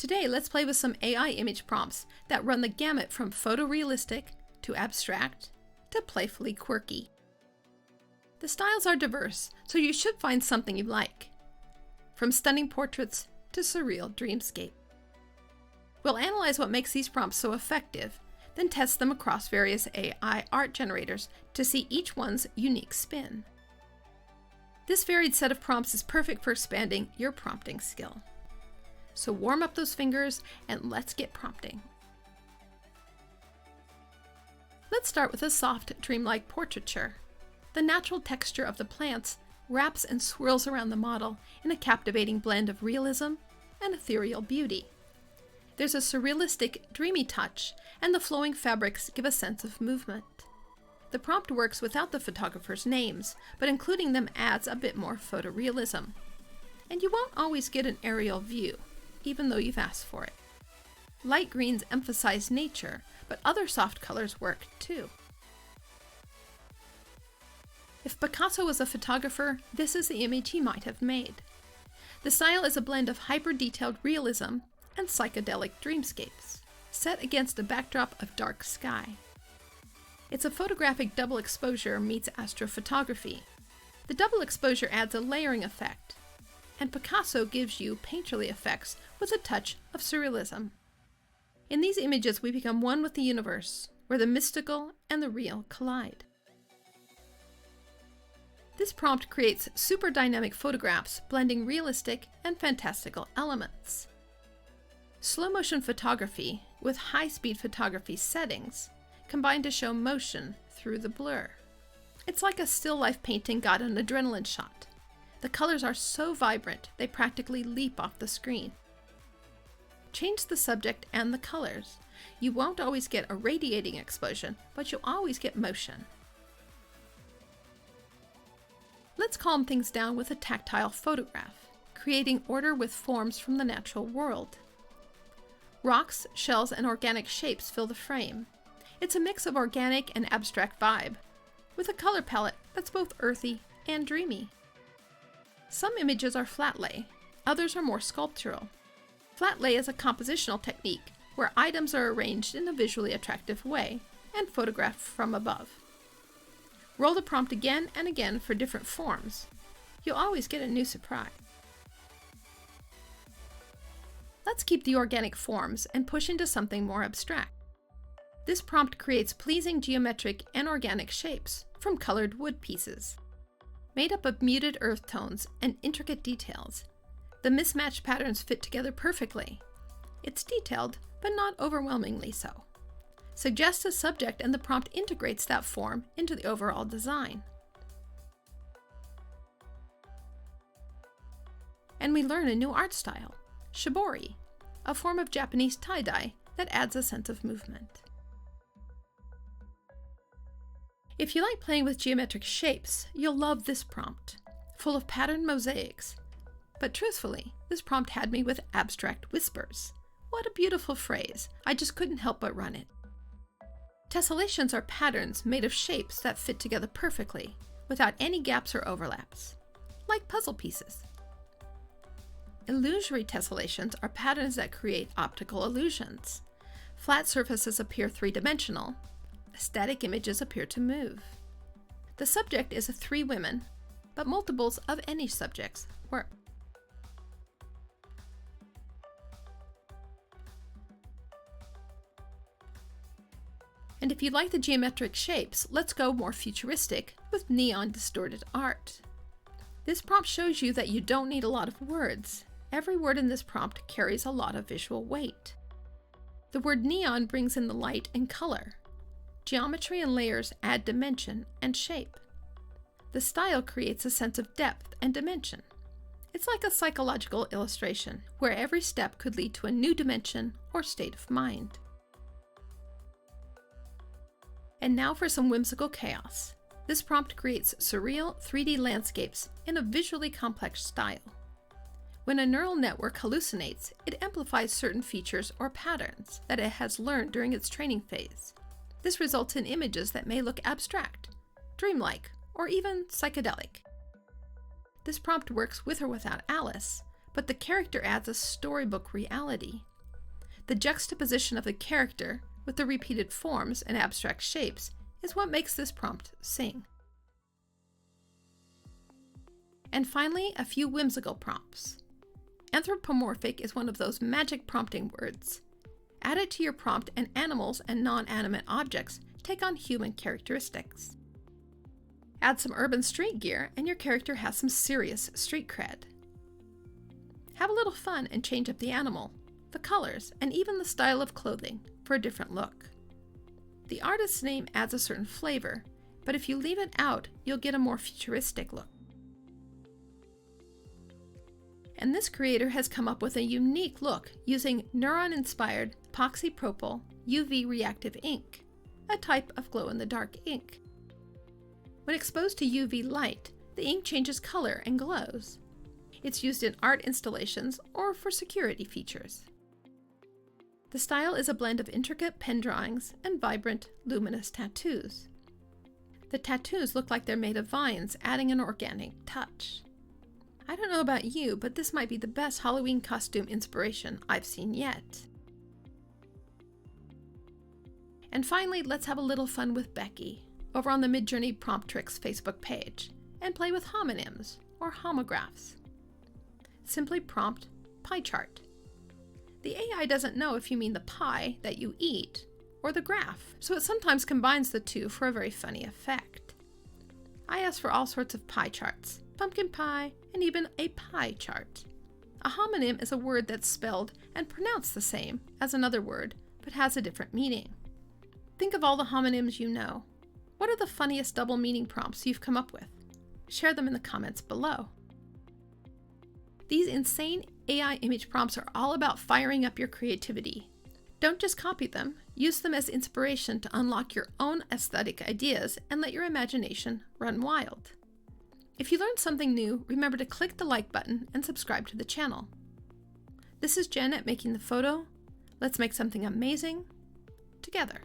Today, let's play with some AI image prompts that run the gamut from photorealistic to abstract to playfully quirky. The styles are diverse, so you should find something you like, from stunning portraits to surreal dreamscape. We'll analyze what makes these prompts so effective, then test them across various AI art generators to see each one's unique spin. This varied set of prompts is perfect for expanding your prompting skill. So warm up those fingers and let's get prompting. Let's start with a soft, dreamlike portraiture. The natural texture of the plants wraps and swirls around the model in a captivating blend of realism and ethereal beauty. There's a surrealistic, dreamy touch, and the flowing fabrics give a sense of movement. The prompt works without the photographer's names, but including them adds a bit more photorealism. And you won't always get an aerial view, even though you've asked for it. Light greens emphasize nature, but other soft colors work too. If Picasso was a photographer, this is the image he might have made. The style is a blend of hyper-detailed realism and psychedelic dreamscapes, set against a backdrop of dark sky. It's a photographic double exposure meets astrophotography. The double exposure adds a layering effect, and Picasso gives you painterly effects with a touch of surrealism. In these images, we become one with the universe, where the mystical and the real collide. This prompt creates super dynamic photographs, blending realistic and fantastical elements. Slow motion photography with high-speed photography settings combine to show motion through the blur. It's like a still life painting got an adrenaline shot. The colors are so vibrant, they practically leap off the screen. Change the subject and the colors. You won't always get a radiating explosion, but you'll always get motion. Let's calm things down with a tactile photograph, creating order with forms from the natural world. Rocks, shells, and organic shapes fill the frame. It's a mix of organic and abstract vibe, with a color palette that's both earthy and dreamy. Some images are flat lay, others are more sculptural. Flat lay is a compositional technique where items are arranged in a visually attractive way and photographed from above. Roll the prompt again and again for different forms. You'll always get a new surprise. Let's keep the organic forms and push into something more abstract. This prompt creates pleasing geometric and organic shapes from colored wood pieces. Made up of muted earth tones and intricate details, the mismatched patterns fit together perfectly. It's detailed, but not overwhelmingly so. Suggest a subject and the prompt integrates that form into the overall design. And we learn a new art style, shibori, a form of Japanese tie-dye that adds a sense of movement. If you like playing with geometric shapes, you'll love this prompt, full of patterned mosaics. But truthfully, this prompt had me with abstract whispers. What a beautiful phrase. I just couldn't help but run it. Tessellations are patterns made of shapes that fit together perfectly, without any gaps or overlaps, like puzzle pieces. Illusory tessellations are patterns that create optical illusions. Flat surfaces appear three-dimensional. Static images appear to move. The subject is 3 women, but multiples of any subjects work. And if you like the geometric shapes, let's go more futuristic with neon distorted art. This prompt shows you that you don't need a lot of words. Every word in this prompt carries a lot of visual weight. The word neon brings in the light and color. Geometry and layers add dimension and shape. The style creates a sense of depth and dimension. It's like a psychological illustration, where every step could lead to a new dimension or state of mind. And now for some whimsical chaos. This prompt creates surreal 3D landscapes in a visually complex style. When a neural network hallucinates, it amplifies certain features or patterns that it has learned during its training phase. This results in images that may look abstract, dreamlike, or even psychedelic. This prompt works with or without Alice, but the character adds a storybook reality, The juxtaposition of the character with the repeated forms and abstract shapes is what makes this prompt sing. And finally, a few whimsical prompts. Anthropomorphic is one of those magic prompting words. Add it to your prompt and animals and non-animate objects take on human characteristics. Add some urban street gear and your character has some serious street cred. Have a little fun and change up the animal, the colors, and even the style of clothing for a different look. The artist's name adds a certain flavor, but if you leave it out, you'll get a more futuristic look. And this creator has come up with a unique look using Neuron-inspired epoxy-propyl UV reactive ink, a type of glow-in-the-dark ink. When exposed to UV light, the ink changes color and glows. It's used in art installations or for security features. The style is a blend of intricate pen drawings and vibrant, luminous tattoos. The tattoos look like they're made of vines, adding an organic touch. I don't know about you, but this might be the best Halloween costume inspiration I've seen yet. And finally, let's have a little fun with Becky over on the Midjourney Prompt Tricks Facebook page and play with homonyms or homographs. Simply prompt pie chart. The AI doesn't know if you mean the pie that you eat or the graph, so it sometimes combines the two for a very funny effect. I asked for all sorts of pie charts, pumpkin pie, and even a pie chart. A homonym is a word that's spelled and pronounced the same as another word, but has a different meaning. Think of all the homonyms you know. What are the funniest double meaning prompts you've come up with? Share them in the comments below. These insane AI image prompts are all about firing up your creativity. Don't just copy them, use them as inspiration to unlock your own aesthetic ideas and let your imagination run wild. If you learned something new, remember to click the like button and subscribe to the channel. This is Jen at Making the Photo. Let's make something amazing together.